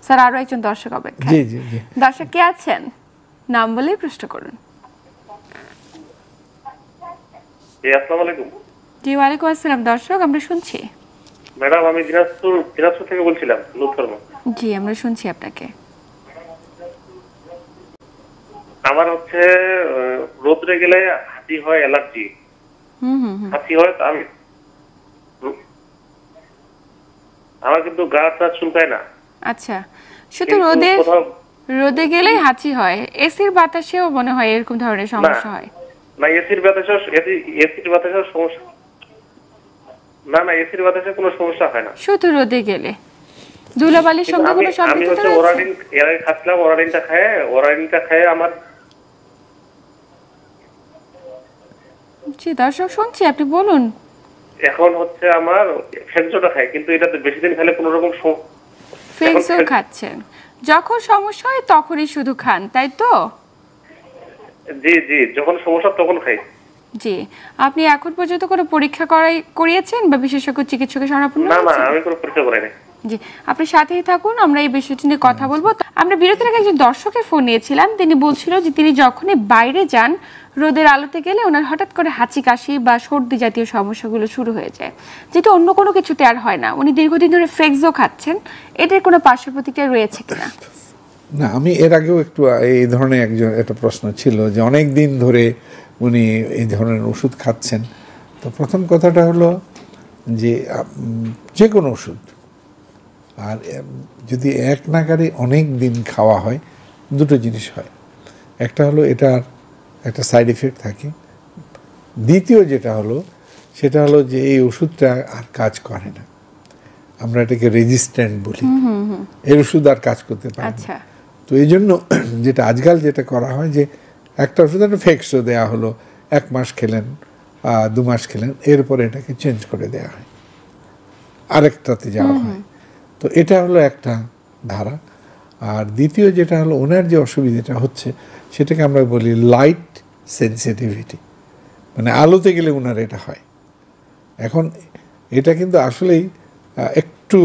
Sir আরো একজন দর্শক অপেক্ষায়। জি জি জি। দর্শক কে আছেন? নাম বলেই প্রশ্ন করুন। জি, আসসালামু আলাইকুম। জি, ওয়ালাইকুম আসসালাম। দর্শক আমরা শুনছি। ম্যাডাম, আমি দিনাজপুর থেকে বলছিলাম, লুৎফর। জি, আমরা শুনছি আপনাকে। আমার হচ্ছে রোদরে গেলে হাঁচি হয়, অ্যালার্জি। হাঁচি হয়, আমি আমার কিন্তু গা চুলকায় না। আচ্ছা, শুধু রোদে গেলেই হাঁচি হয়? এসির বাতাসেও মনে হয় এরকম ধরনের সমস্যা হয়? না, এসির বাতাসেও সমস্যা না। না, এসির বাতাসে কোনো সমস্যা হয় না। শুধু রোদে গেলে ধুলাবালির সঙ্গে কোনো সম্পর্ক? আমি হচ্ছে ওরাডিন এর আগে খাচ্ছিলাম, ওরাডিনটা খেয়ে আমার। জি দর্শক শুনছি, আপনি বলুন। এখন হচ্ছে আমার ফেক্সোটা খাই, কিন্তু এটাতে বেশি দিন খেলে কোনো রকম ফেক্সো খাচ্ছেন? যখন সমস্যা হয় তখনই শুধু খান, তাই তো? জি জি, যখন সমস্যা তখন খাই। জি, আপনি এখন পর্যন্ত কোনো পরীক্ষা করিয়েছেন বা বিশেষজ্ঞ চিকিৎসকের শরণাপন্ন? না না, আমি কোনো পরীক্ষা করিনি। জি, আপনি সাথেই থাকুন, আমরা এই বিষয়টি নিয়ে কথা বলবো। আমরা বিরতির আগে একজন দর্শকের ফোন নিয়েছিলাম, তিনি বলছিল যে তিনি যখনই বাইরে যান, রোদের আলোতে গেলে ওনার হঠাৎ করে হাঁচি কাশি বা সর্দি জাতীয় সমস্যাগুলো শুরু হয়ে যায়, যেটা অন্য কোনো কিছুতে আর হয় না। উনি দীর্ঘদিন ধরে ফেক্সো খাচ্ছেন, এটার কোনো পার্শ্ব প্রতিক্রিয়া রয়েছে কিনা? না, আমি এর আগেও একটু এই ধরনের একটা প্রশ্ন ছিল যে অনেক দিন ধরে উনি এই ধরনের ওষুধ খাচ্ছেন। তো প্রথম কথাটা হলো যে যে কোনো ওষুধ আর যদি এক নাগারে অনেক দিন খাওয়া হয়, দুটো জিনিস হয়। একটা হলো এটার একটা সাইড এফেক্ট থাকে, দ্বিতীয় যেটা হলো সেটা হলো যে এই ওষুধটা আর কাজ করে না, আমরা এটাকে রেজিস্ট্যান্ট বলি, এই ওষুধ আর কাজ করতে পারে না। তো এই জন্য যেটা আজকাল যেটা করা হয় যে একটা ওষুধ একটা ফেক্সো দেওয়া হলো, 1 মাস খেলেন, 2 মাস খেলেন, এরপরে এটাকে চেঞ্জ করে দেওয়া হয়, আরেকটাতে যাওয়া হয়। তো এটা হলো একটা ধারা। আর দ্বিতীয় যেটা হলো ওনার যে অসুবিধাটা হচ্ছে সেটাকে আমরা বলি লাইট সেন্সিটিভিটি, মানে আলোতে গেলে ওনার এটা হয়। এখন এটা কিন্তু আসলেই একটু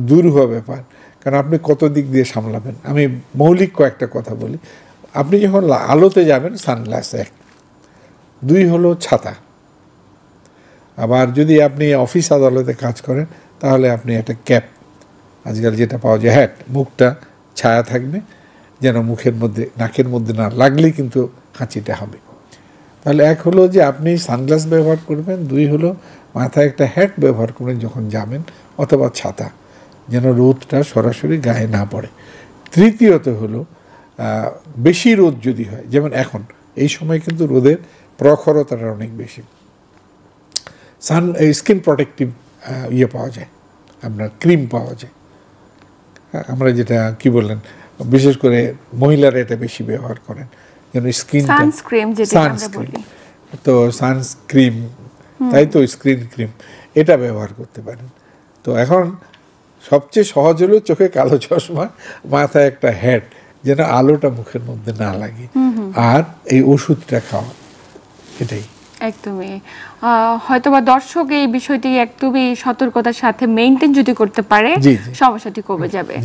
দুরূহ ব্যাপার, কারণ আপনি কত দিক দিয়ে সামলাবেন। আমি মৌলিক কয়েকটা কথা বলি। আপনি যখন আলোতে যাবেন, সানগ্লাস 1, 2 হলো ছাতা। আবার যদি আপনি অফিস আদালতে কাজ করেন তাহলে আপনি একটা ক্যাপ, আজকাল যেটা পাওয়া যায়, হ্যাট, মুখটা ছায়া থাকবে যেন মুখের মধ্যে নাকের মধ্যে না লাগলেই কিন্তু হাঁচিটা হবে। তাহলে 1 হলো যে আপনি সানগ্লাস ব্যবহার করবেন, 2 হলো মাথায় একটা হ্যাট ব্যবহার করবেন যখন যাবেন, অথবা ছাতা, যেন রোদটা সরাসরি গায়ে না পড়ে। তৃতীয়ত হলো বেশি রোদ যদি হয়, যেমন এখন এই সময় কিন্তু রোদের প্রখরতাটা অনেক বেশি, স্কিন প্রোটেক্টিভ পাওয়া যায়, আপনার ক্রিম পাওয়া যায়। আমরা যেটা কি বললেন, বিশেষ করে মহিলারা এটা বেশি ব্যবহার করেন, যেন স্কিন সানস্ক্রিন, তো সানস্ক্রিন, তাই তো, স্ক্রিন ক্রিম, এটা ব্যবহার করতে পারেন। তো এখন সবচেয়ে সহজ হলো চোখে কালো চশমা, মাথায় একটা হ্যাট, যেন আলোটা মুখের মধ্যে না লাগে, আর এই ওষুধটা খাওয়া, এটাই। একদমই। হয়তোবা দর্শক এই বিষয়টি একদমই সতর্কতার সাথে মেইনটেইন যদি করতে পারে, সমস্যাটি কমে যাবে।